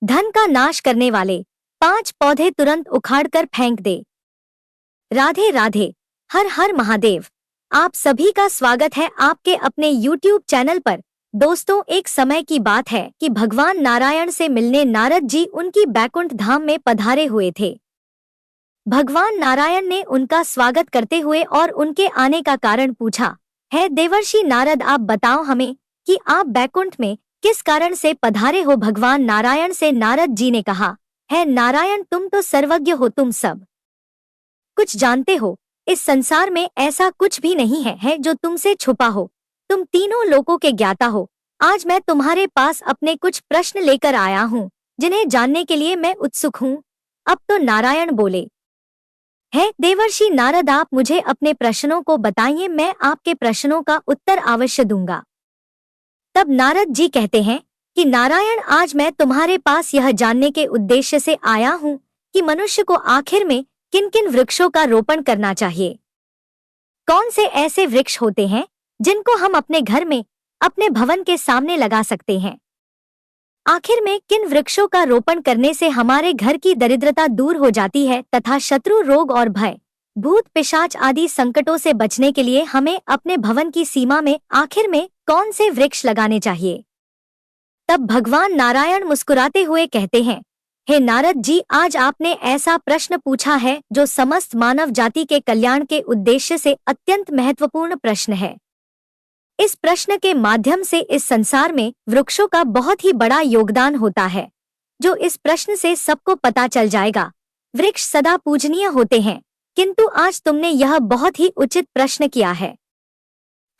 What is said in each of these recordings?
धन का नाश करने वाले 5 पौधे तुरंत उखाड़कर फेंक दे। राधे राधे, हर हर महादेव। आप सभी का स्वागत है आपके अपने YouTube चैनल पर। दोस्तों, एक समय की बात है कि भगवान नारायण से मिलने नारद जी उनकी बैकुंठ धाम में पधारे हुए थे। भगवान नारायण ने उनका स्वागत करते हुए और उनके आने का कारण पूछा। है देवर्षि नारद, आप बताओ हमें कि आप बैकुंठ में किस कारण से पधारे हो। भगवान नारायण से नारद जी ने कहा, है नारायण, तुम तो सर्वज्ञ हो, तुम सब कुछ जानते हो। इस संसार में ऐसा कुछ भी नहीं है जो तुमसे छुपा हो। तुम तीनों लोकों के ज्ञाता हो। आज मैं तुम्हारे पास अपने कुछ प्रश्न लेकर आया हूँ, जिन्हें जानने के लिए मैं उत्सुक हूँ। अब तो नारायण बोले, है देवर्षि नारद, आप मुझे अपने प्रश्नों को बताइए, मैं आपके प्रश्नों का उत्तर अवश्य दूंगा। तब नारद जी कहते हैं कि नारायण, आज मैं तुम्हारे पास यह जानने के उद्देश्य से आया हूँ कि मनुष्य को आखिर में किन किन वृक्षों का रोपण करना चाहिए। कौन से ऐसे वृक्ष होते हैं जिनको हम अपने घर में, अपने भवन के सामने लगा सकते हैं। आखिर में किन वृक्षों का रोपण करने से हमारे घर की दरिद्रता दूर हो जाती है तथा शत्रु, रोग और भय, भूत पिशाच आदि संकटों से बचने के लिए हमें अपने भवन की सीमा में आखिर में कौन से वृक्ष लगाने चाहिए। तब भगवान नारायण मुस्कुराते हुए कहते हैं, हे नारद जी, आज आपने ऐसा प्रश्न पूछा है जो समस्त मानव जाति के कल्याण के उद्देश्य से अत्यंत महत्वपूर्ण प्रश्न है। इस प्रश्न के माध्यम से इस संसार में वृक्षों का बहुत ही बड़ा योगदान होता है, जो इस प्रश्न से सबको पता चल जाएगा। वृक्ष सदा पूजनीय होते हैं, किंतु आज तुमने यह बहुत ही उचित प्रश्न किया है।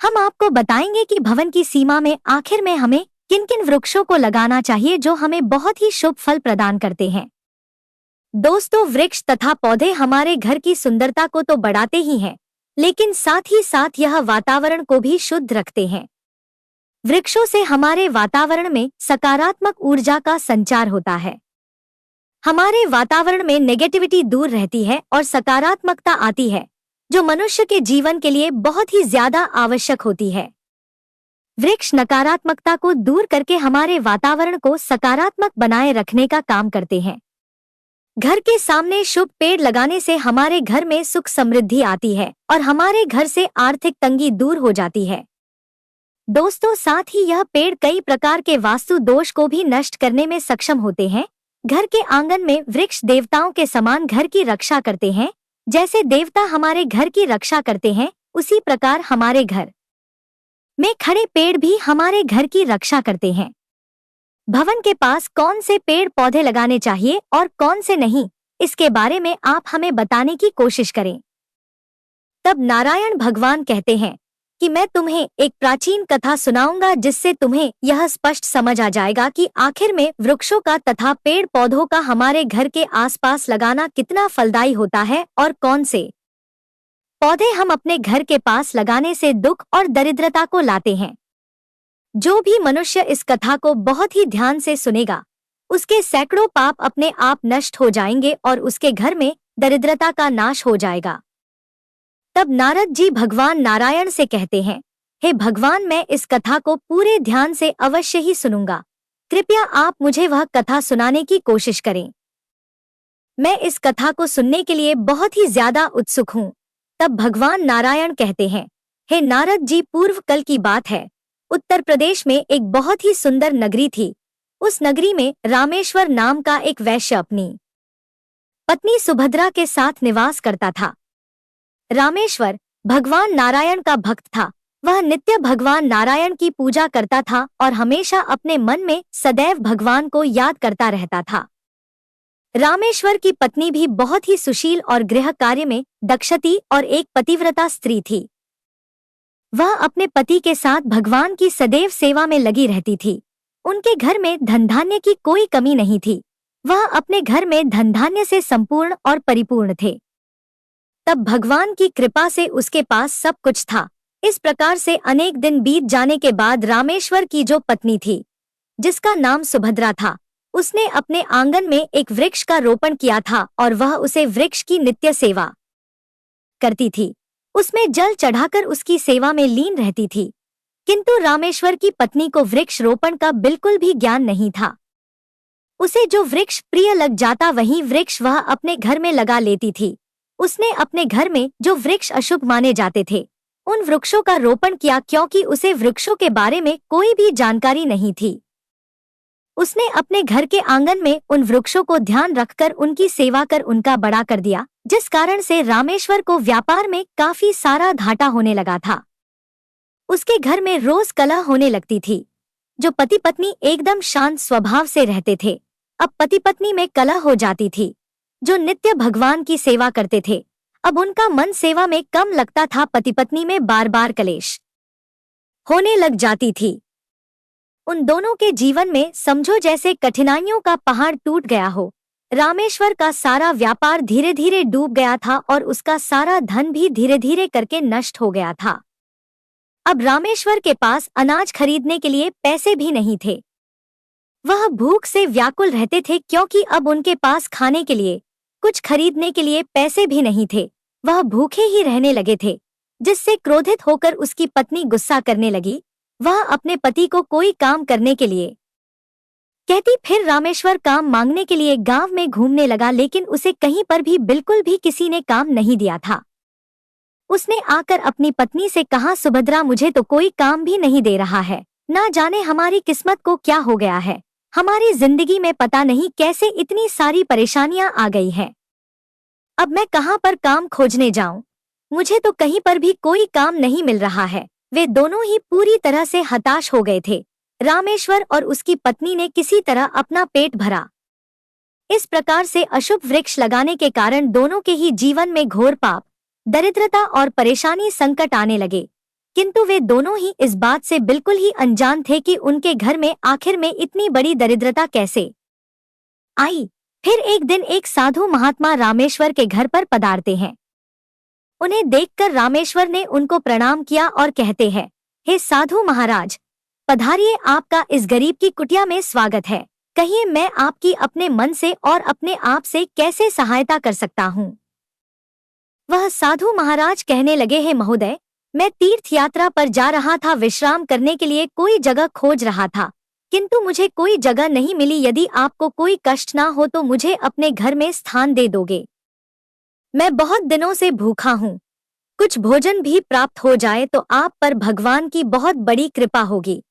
हम आपको बताएंगे कि भवन की सीमा में आखिर में हमें किन किन वृक्षों को लगाना चाहिए जो हमें बहुत ही शुभ फल प्रदान करते हैं। दोस्तों, वृक्ष तथा पौधे हमारे घर की सुंदरता को तो बढ़ाते ही हैं, लेकिन साथ ही साथ यह वातावरण को भी शुद्ध रखते हैं। वृक्षों से हमारे वातावरण में सकारात्मक ऊर्जा का संचार होता है। हमारे वातावरण में नेगेटिविटी दूर रहती है और सकारात्मकता आती है, जो मनुष्य के जीवन के लिए बहुत ही ज्यादा आवश्यक होती है। वृक्ष नकारात्मकता को दूर करके हमारे वातावरण को सकारात्मक बनाए रखने का काम करते हैं। घर के सामने शुभ पेड़ लगाने से हमारे घर में सुख समृद्धि आती है और हमारे घर से आर्थिक तंगी दूर हो जाती है। दोस्तों, साथ ही यह पेड़ कई प्रकार के वास्तु दोष को भी नष्ट करने में सक्षम होते हैं। घर के आंगन में वृक्ष देवताओं के समान घर की रक्षा करते हैं। जैसे देवता हमारे घर की रक्षा करते हैं, उसी प्रकार हमारे घर में खड़े पेड़ भी हमारे घर की रक्षा करते हैं। भवन के पास कौन से पेड़ पौधे लगाने चाहिए और कौन से नहीं, इसके बारे में आप हमें बताने की कोशिश करें। तब नारायण भगवान कहते हैं कि मैं तुम्हें एक प्राचीन कथा सुनाऊंगा, जिससे तुम्हें यह स्पष्ट समझ आ जाएगा कि आखिर में वृक्षों का तथा पेड़ पौधों का हमारे घर के आसपास लगाना कितना फलदायी होता है और कौन से पौधे हम अपने घर के पास लगाने से दुख और दरिद्रता को लाते हैं। जो भी मनुष्य इस कथा को बहुत ही ध्यान से सुनेगा, उसके सैकड़ों पाप अपने आप नष्ट हो जाएंगे और उसके घर में दरिद्रता का नाश हो जाएगा। तब नारद जी भगवान नारायण से कहते हैं, हे भगवान, मैं इस कथा को पूरे ध्यान से अवश्य ही सुनूंगा। कृपया आप मुझे वह कथा सुनाने की कोशिश करें। मैं इस कथा को सुनने के लिए बहुत ही ज्यादा उत्सुक हूँ। तब भगवान नारायण कहते हैं, हे नारद जी, पूर्व कल की बात है। उत्तर प्रदेश में एक बहुत ही सुंदर नगरी थी। उस नगरी में रामेश्वर नाम का एक वैश्य अपनी पत्नी सुभद्रा के साथ निवास करता था। रामेश्वर भगवान नारायण का भक्त था। वह नित्य भगवान नारायण की पूजा करता था और हमेशा अपने मन में सदैव भगवान को याद करता रहता था। रामेश्वर की पत्नी भी बहुत ही सुशील और गृह कार्य में दक्ष थी और एक पतिव्रता स्त्री थी। वह अपने पति के साथ भगवान की सदैव सेवा में लगी रहती थी। उनके घर में धन धान्य की कोई कमी नहीं थी। वह अपने घर में धन धान्य से संपूर्ण और परिपूर्ण थे। तब भगवान की कृपा से उसके पास सब कुछ था। इस प्रकार से अनेक दिन बीत जाने के बाद रामेश्वर की जो पत्नी थी, जिसका नाम सुभद्रा था, उसने अपने आंगन में एक वृक्ष का रोपण किया था और वह उसे वृक्ष की नित्य सेवा करती थी। उसमें जल चढ़ाकर उसकी सेवा में लीन रहती थी। किंतु रामेश्वर की पत्नी को वृक्ष रोपण का बिल्कुल भी ज्ञान नहीं था। उसे जो वृक्ष प्रिय लग जाता वही वृक्ष वह अपने घर में लगा लेती थी। उसने अपने घर में जो वृक्ष अशुभ माने जाते थे उन वृक्षों का रोपण किया, क्योंकि उसे वृक्षों के बारे में कोई भी जानकारी नहीं थी। उसने अपने घर के आंगन में उन वृक्षों को ध्यान रखकर उनकी सेवा कर उनका बड़ा कर दिया, जिस कारण से रामेश्वर को व्यापार में काफी सारा घाटा होने लगा था। उसके घर में रोज कलह होने लगती थी। जो पति पत्नी एकदम शांत स्वभाव से रहते थे, अब पति पत्नी में कलह हो जाती थी। जो नित्य भगवान की सेवा करते थे, अब उनका मन सेवा में कम लगता था। पति पत्नी में बार बार कलेश होने लग जाती थी। उन दोनों के जीवन में समझो जैसे कठिनाइयों का पहाड़ टूट गया हो। रामेश्वर का सारा व्यापार धीरे धीरे डूब गया था और उसका सारा धन भी धीरे धीरे करके नष्ट हो गया था। अब रामेश्वर के पास अनाज खरीदने के लिए पैसे भी नहीं थे। वह भूख से व्याकुल रहते थे, क्योंकि अब उनके पास खाने के लिए, कुछ खरीदने के लिए पैसे भी नहीं थे। वह भूखे ही रहने लगे थे, जिससे क्रोधित होकर उसकी पत्नी गुस्सा करने लगी। वह अपने पति को कोई काम करने के लिए कहती, फिर रामेश्वर काम मांगने के लिए गांव में घूमने लगा, लेकिन उसे कहीं पर भी बिल्कुल भी किसी ने काम नहीं दिया था। उसने आकर अपनी पत्नी से कहा, सुभद्रा, मुझे तो कोई काम भी नहीं दे रहा है। ना जाने हमारी किस्मत को क्या हो गया है। हमारी जिंदगी में पता नहीं कैसे इतनी सारी परेशानियां आ गई हैं। अब मैं कहाँ पर काम खोजने जाऊं? मुझे तो कहीं पर भी कोई काम नहीं मिल रहा है। वे दोनों ही पूरी तरह से हताश हो गए थे। रामेश्वर और उसकी पत्नी ने किसी तरह अपना पेट भरा। इस प्रकार से अशुभ वृक्ष लगाने के कारण दोनों के ही जीवन में घोर पाप, दरिद्रता और परेशानी संकट आने लगे। किंतु वे दोनों ही इस बात से बिल्कुल ही अनजान थे कि उनके घर में आखिर में इतनी बड़ी दरिद्रता कैसे आई। फिर एक दिन एक साधु महात्मा रामेश्वर के घर पर पधारते हैं। उन्हें देखकर रामेश्वर ने उनको प्रणाम किया और कहते हैं, हे साधु महाराज, पधारिए, आपका इस गरीब की कुटिया में स्वागत है। कहिए, मैं आपकी अपने मन से और अपने आप से कैसे सहायता कर सकता हूँ? वह साधु महाराज कहने लगे, हे महोदय, मैं तीर्थ यात्रा पर जा रहा था, विश्राम करने के लिए कोई जगह खोज रहा था, किंतु मुझे कोई जगह नहीं मिली। यदि आपको कोई कष्ट ना हो तो मुझे अपने घर में स्थान दे दोगे। मैं बहुत दिनों से भूखा हूँ। कुछ भोजन भी प्राप्त हो जाए तो आप पर भगवान की बहुत बड़ी कृपा होगी।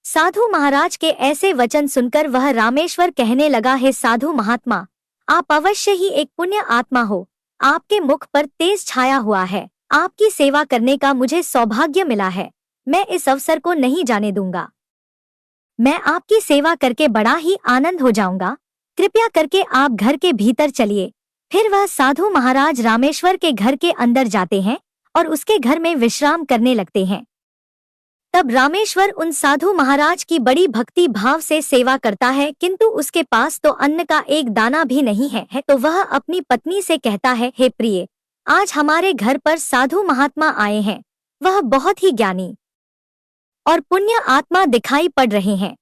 साधु महाराज के ऐसे वचन सुनकर वह रामेश्वर कहने लगा, हे साधु महात्मा, आप अवश्य ही एक पुण्य आत्मा हो। आपके मुख पर तेज छाया हुआ है। आपकी सेवा करने का मुझे सौभाग्य मिला है। मैं इस अवसर को नहीं जाने दूंगा। मैं आपकी सेवा करके बड़ा ही आनंद हो जाऊंगा। कृपया करके आप घर के भीतर चलिए। फिर वह साधु महाराज रामेश्वर के घर के अंदर जाते हैं और उसके घर में विश्राम करने लगते हैं। तब रामेश्वर उन साधु महाराज की बड़ी भक्ति भाव से सेवा करता है, किंतु उसके पास तो अन्न का एक दाना भी नहीं है। तो वह अपनी पत्नी से कहता है, हे प्रिय, आज हमारे घर पर साधु महात्मा आए हैं। वह बहुत ही ज्ञानी और पुण्य आत्मा दिखाई पड़ रहे हैं।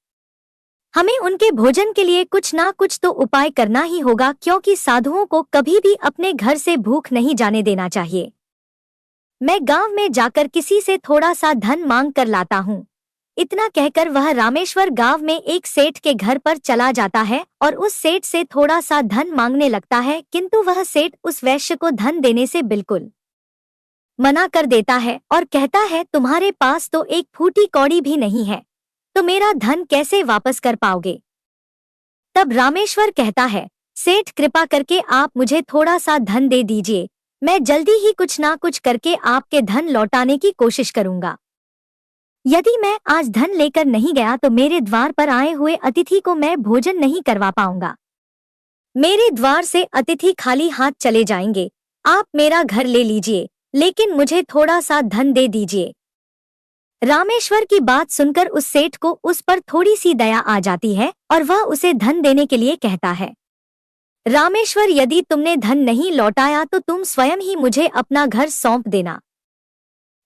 हमें उनके भोजन के लिए कुछ ना कुछ तो उपाय करना ही होगा, क्योंकि साधुओं को कभी भी अपने घर से भूख नहीं जाने देना चाहिए। मैं गांव में जाकर किसी से थोड़ा सा धन मांग कर लाता हूँ। इतना कहकर वह रामेश्वर गांव में एक सेठ के घर पर चला जाता है और उस सेठ से थोड़ा सा धन मांगने लगता है, किंतु वह सेठ उस वैश्य को धन देने से बिल्कुल मना कर देता है और कहता है, तुम्हारे पास तो एक फूटी कौड़ी भी नहीं है, तो मेरा धन कैसे वापस कर पाओगे? तब रामेश्वर कहता है, सेठ, कृपा करके आप मुझे थोड़ा सा धन दे दीजिए। मैं जल्दी ही कुछ ना कुछ करके आपके धन लौटाने की कोशिश करूंगा। यदि मैं आज धन लेकर नहीं गया तो मेरे द्वार पर आए हुए अतिथि को मैं भोजन नहीं करवा पाऊंगा। मेरे द्वार से अतिथि खाली हाथ चले जाएंगे। आप मेरा घर ले लीजिए, लेकिन मुझे थोड़ा सा धन दे दीजिए। रामेश्वर की बात सुनकर उस सेठ को उस पर थोड़ी सी दया आ जाती है और वह उसे धन देने के लिए कहता है, रामेश्वर, यदि तुमने धन नहीं लौटाया तो तुम स्वयं ही मुझे अपना घर सौंप देना।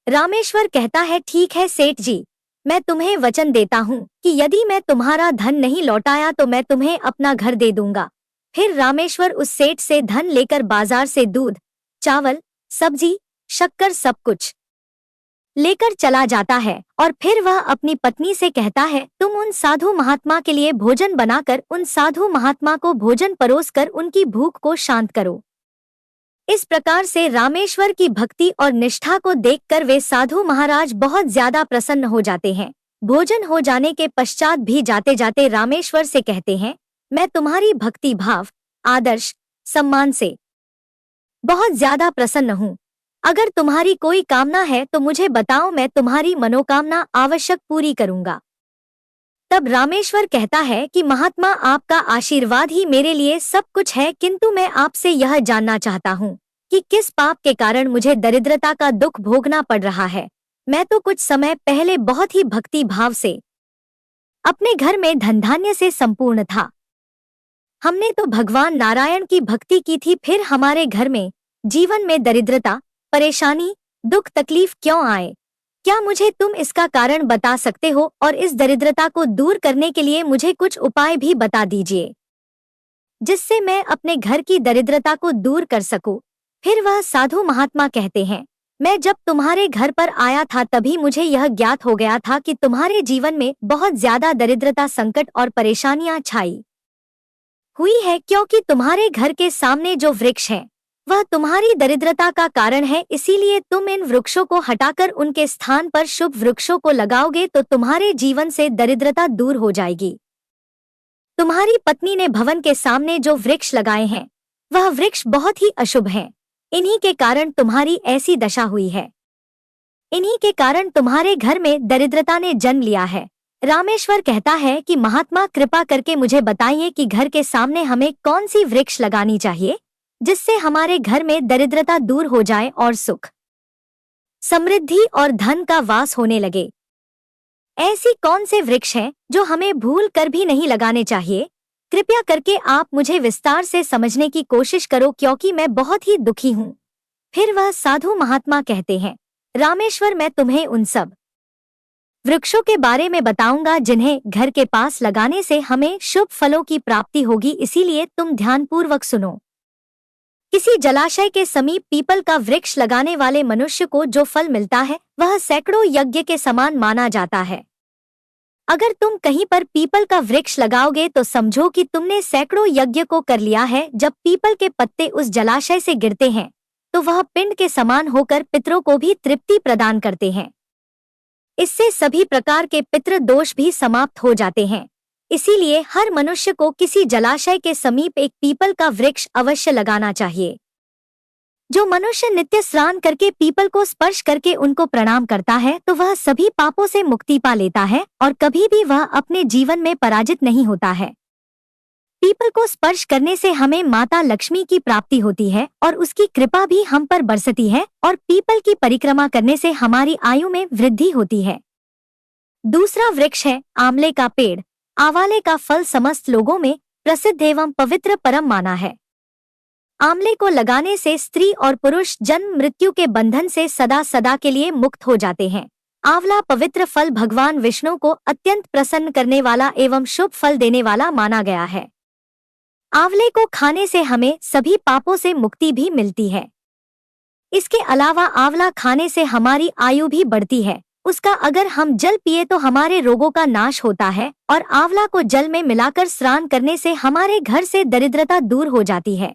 रामेश्वर कहता है, ठीक है सेठ जी, मैं तुम्हें वचन देता हूँ कि यदि मैं तुम्हारा धन नहीं लौटाया तो मैं तुम्हें अपना घर दे दूंगा। फिर रामेश्वर उस सेठ से धन लेकर बाजार से दूध, चावल, सब्जी, शक्कर सब कुछ लेकर चला जाता है और फिर वह अपनी पत्नी से कहता है, तुम उन साधु महात्मा के लिए भोजन बनाकर उन साधु महात्मा को भोजन परोसकर उनकी भूख को शांत करो। इस प्रकार से रामेश्वर की भक्ति और निष्ठा को देखकर वे साधु महाराज बहुत ज्यादा प्रसन्न हो जाते हैं। भोजन हो जाने के पश्चात भी जाते जाते रामेश्वर से कहते हैं, मैं तुम्हारी भक्ति भाव, आदर्श, सम्मान से बहुत ज्यादा प्रसन्न हूँ। अगर तुम्हारी कोई कामना है तो मुझे बताओ, मैं तुम्हारी मनोकामना आवश्यक पूरी करूंगा। तब रामेश्वर कहता है कि महात्मा, आपका आशीर्वाद ही मेरे लिए सब कुछ है, किंतु मैं आपसे यह जानना चाहता हूँ कि किस पाप के कारण मुझे दरिद्रता का दुख भोगना पड़ रहा है। मैं तो कुछ समय पहले बहुत ही भक्ति भाव से अपने घर में धन धान्य से संपूर्ण था। हमने तो भगवान नारायण की भक्ति की थी, फिर हमारे घर में जीवन में दरिद्रता, परेशानी, दुख तकलीफ क्यों आए? क्या मुझे तुम इसका कारण बता सकते हो और इस दरिद्रता को दूर करने के लिए मुझे कुछ उपाय भी बता दीजिए, जिससे मैं अपने घर की दरिद्रता को दूर कर सकूं। फिर वह साधु महात्मा कहते हैं, मैं जब तुम्हारे घर पर आया था तभी मुझे यह ज्ञात हो गया था कि तुम्हारे जीवन में बहुत ज्यादा दरिद्रता, संकट और परेशानियां छाई हुई है, क्योंकि तुम्हारे घर के सामने जो वृक्ष है वह तुम्हारी दरिद्रता का कारण है। इसीलिए तुम इन वृक्षों को हटाकर उनके स्थान पर शुभ वृक्षों को लगाओगे तो तुम्हारे जीवन से दरिद्रता दूर हो जाएगी। तुम्हारी पत्नी ने भवन के सामने जो वृक्ष लगाए हैं वह वृक्ष बहुत ही अशुभ हैं। इन्हीं के कारण तुम्हारी ऐसी दशा हुई है। इन्हीं के कारण तुम्हारे घर में दरिद्रता ने जन्म लिया है। रामेश्वर कहता है कि महात्मा, कृपा करके मुझे बताइए कि घर के सामने हमें कौन सी वृक्ष लगानी चाहिए जिससे हमारे घर में दरिद्रता दूर हो जाए और सुख, समृद्धि और धन का वास होने लगे। ऐसी कौन से वृक्ष हैं जो हमें भूल कर भी नहीं लगाने चाहिए? कृपया करके आप मुझे विस्तार से समझने की कोशिश करो, क्योंकि मैं बहुत ही दुखी हूँ। फिर वह साधु महात्मा कहते हैं, रामेश्वर, मैं तुम्हें उन सब वृक्षों के बारे में बताऊंगा जिन्हें घर के पास लगाने से हमें शुभ फलों की प्राप्ति होगी, इसीलिए तुम ध्यानपूर्वक सुनो। किसी जलाशय के समीप पीपल का वृक्ष लगाने वाले मनुष्य को जो फल मिलता है वह सैकड़ों यज्ञ के समान माना जाता है। अगर तुम कहीं पर पीपल का वृक्ष लगाओगे तो समझो कि तुमने सैकड़ों यज्ञ को कर लिया है। जब पीपल के पत्ते उस जलाशय से गिरते हैं तो वह पिंड के समान होकर पितरों को भी तृप्ति प्रदान करते हैं। इससे सभी प्रकार के पितृ दोष भी समाप्त हो जाते हैं। इसीलिए हर मनुष्य को किसी जलाशय के समीप एक पीपल का वृक्ष अवश्य लगाना चाहिए। जो मनुष्य नित्य स्नान करके पीपल को स्पर्श करके उनको प्रणाम करता है तो वह सभी पापों से मुक्ति पा लेता है और कभी भी वह अपने जीवन में पराजित नहीं होता है। पीपल को स्पर्श करने से हमें माता लक्ष्मी की प्राप्ति होती है और उसकी कृपा भी हम पर बरसती है और पीपल की परिक्रमा करने से हमारी आयु में वृद्धि होती है। दूसरा वृक्ष है आंवले का पेड़। आंवले का फल समस्त लोगों में प्रसिद्ध एवं पवित्र परम माना है। आंवले को लगाने से स्त्री और पुरुष जन्म मृत्यु के बंधन से सदा सदा के लिए मुक्त हो जाते हैं। आंवला पवित्र फल भगवान विष्णु को अत्यंत प्रसन्न करने वाला एवं शुभ फल देने वाला माना गया है। आंवले को खाने से हमें सभी पापों से मुक्ति भी मिलती है। इसके अलावा आंवला खाने से हमारी आयु भी बढ़ती है। उसका अगर हम जल पिए तो हमारे रोगों का नाश होता है और आंवला को जल में मिलाकर स्नान करने से हमारे घर से दरिद्रता दूर हो जाती है।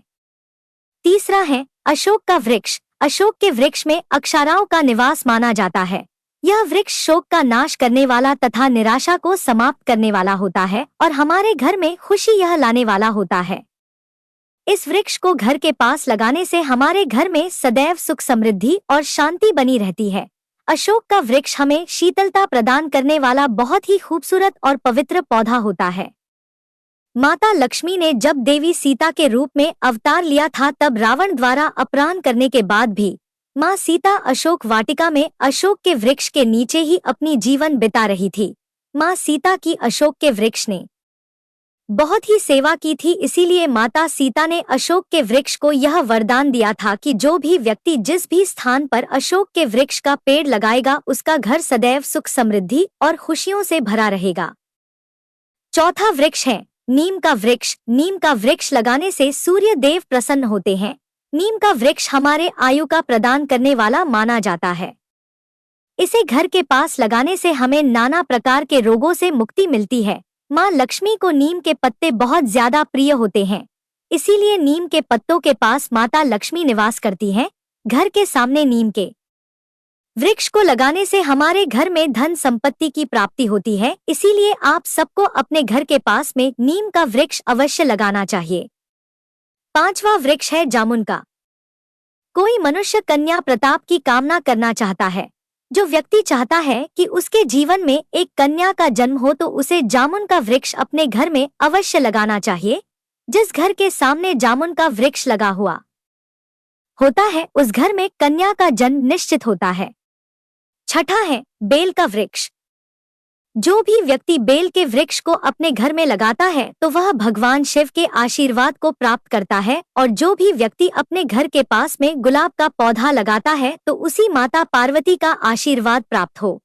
तीसरा है अशोक का वृक्ष। अशोक के वृक्ष में अक्षराओं का निवास माना जाता है। यह वृक्ष शोक का नाश करने वाला तथा निराशा को समाप्त करने वाला होता है और हमारे घर में खुशी यह लाने वाला होता है। इस वृक्ष को घर के पास लगाने से हमारे घर में सदैव सुख, समृद्धि और शांति बनी रहती है। अशोक का वृक्ष हमें शीतलता प्रदान करने वाला बहुत ही खूबसूरत और पवित्र पौधा होता है। माता लक्ष्मी ने जब देवी सीता के रूप में अवतार लिया था तब रावण द्वारा अपहरण करने के बाद भी माँ सीता अशोक वाटिका में अशोक के वृक्ष के नीचे ही अपनी जीवन बिता रही थी। माँ सीता की अशोक के वृक्ष ने बहुत ही सेवा की थी, इसीलिए माता सीता ने अशोक के वृक्ष को यह वरदान दिया था कि जो भी व्यक्ति जिस भी स्थान पर अशोक के वृक्ष का पेड़ लगाएगा उसका घर सदैव सुख, समृद्धि और खुशियों से भरा रहेगा। चौथा वृक्ष है नीम का वृक्ष। नीम का वृक्ष लगाने से सूर्य देव प्रसन्न होते हैं। नीम का वृक्ष हमारे आयु का प्रदान करने वाला माना जाता है। इसे घर के पास लगाने से हमें नाना प्रकार के रोगों से मुक्ति मिलती है। माँ लक्ष्मी को नीम के पत्ते बहुत ज्यादा प्रिय होते हैं, इसीलिए नीम के पत्तों के पास माता लक्ष्मी निवास करती हैं। घर के सामने नीम के वृक्ष को लगाने से हमारे घर में धन संपत्ति की प्राप्ति होती है, इसीलिए आप सबको अपने घर के पास में नीम का वृक्ष अवश्य लगाना चाहिए। 5वां वृक्ष है जामुन का। कोई मनुष्य कन्या प्रताप की कामना करना चाहता है। जो व्यक्ति चाहता है कि उसके जीवन में एक कन्या का जन्म हो तो उसे जामुन का वृक्ष अपने घर में अवश्य लगाना चाहिए। जिस घर के सामने जामुन का वृक्ष लगा हुआ होता है उस घर में कन्या का जन्म निश्चित होता है। 6ठा है बेल का वृक्ष। जो भी व्यक्ति बेल के वृक्ष को अपने घर में लगाता है तो वह भगवान शिव के आशीर्वाद को प्राप्त करता है, और जो भी व्यक्ति अपने घर के पास में गुलाब का पौधा लगाता है तो उसी माता पार्वती का आशीर्वाद प्राप्त हो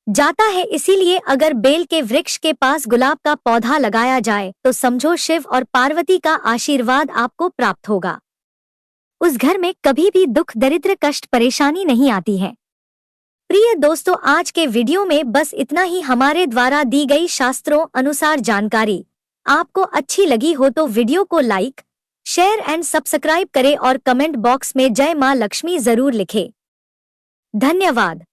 जाता है। इसीलिए अगर बेल के वृक्ष के पास गुलाब का पौधा लगाया जाए तो समझो शिव और पार्वती का आशीर्वाद आपको प्राप्त होगा। उस घर में कभी भी दुख दरिद्र कष्ट परेशानी नहीं आती है। प्रिय दोस्तों, आज के वीडियो में बस इतना ही। हमारे द्वारा दी गई शास्त्रों अनुसार जानकारी आपको अच्छी लगी हो तो वीडियो को लाइक, शेयर एंड सब्सक्राइब करें और कमेंट बॉक्स में जय मां लक्ष्मी जरूर लिखें। धन्यवाद।